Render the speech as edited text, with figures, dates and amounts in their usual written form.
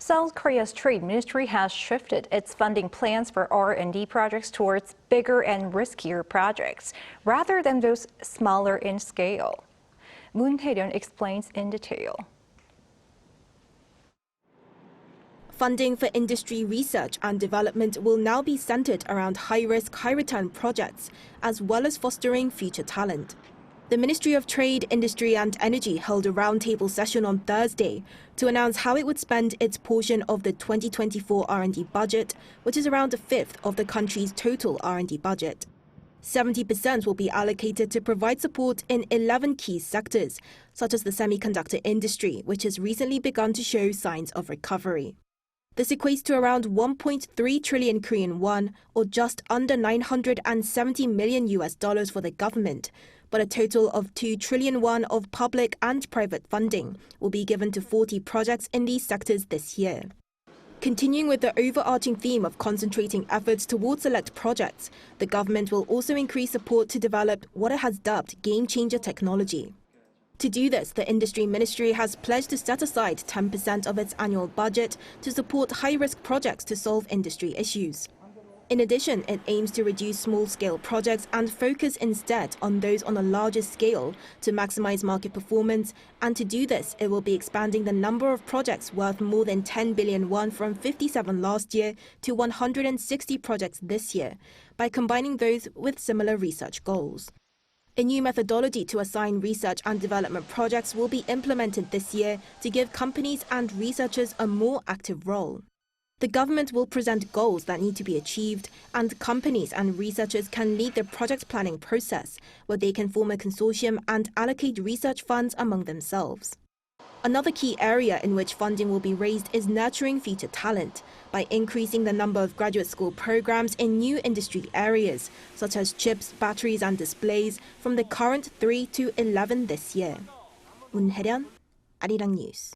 South Korea's Trade Ministry has shifted its funding plans for R&D projects towards bigger and riskier projects, rather than those smaller in scale. Hye-ryeon explains in detail. Funding for industry research and development will now be centered around high-risk, high-return projects, as well as fostering future talent. The Ministry of Trade, Industry and Energy held a roundtable session on Thursday to announce how it would spend its portion of the 2024 R&D budget, which is around a fifth of the country's total R&D budget. 70% will be allocated to provide support in 11 key sectors, such as the semiconductor industry, which has recently begun to show signs of recovery. This equates to around 1.3 trillion Korean won, or just under $970 million for the government, but a total of 2 trillion won of public and private funding will be given to 40 projects in these sectors this year. Continuing with the overarching theme of concentrating efforts towards select projects, the government will also increase support to develop what it has dubbed game-changer technology. To do this, the Industry Ministry has pledged to set aside 10% of its annual budget to support high-risk projects to solve industry issues. In addition, it aims to reduce small-scale projects and focus instead on those on a larger scale to maximize market performance, and to do this, it will be expanding the number of projects worth more than 10 billion won from 57 last year to 160 projects this year, by combining those with similar research goals. A new methodology to assign research and development projects will be implemented this year to give companies and researchers a more active role. The government will present goals that need to be achieved, and companies and researchers can lead the project planning process, where they can form a consortium and allocate research funds among themselves. Another key area in which funding will be raised is nurturing future talent, by increasing the number of graduate school programs in new industry areas, such as chips, batteries and displays, from the current 3 to 11 this year. Hye-ryeon, Arirang News.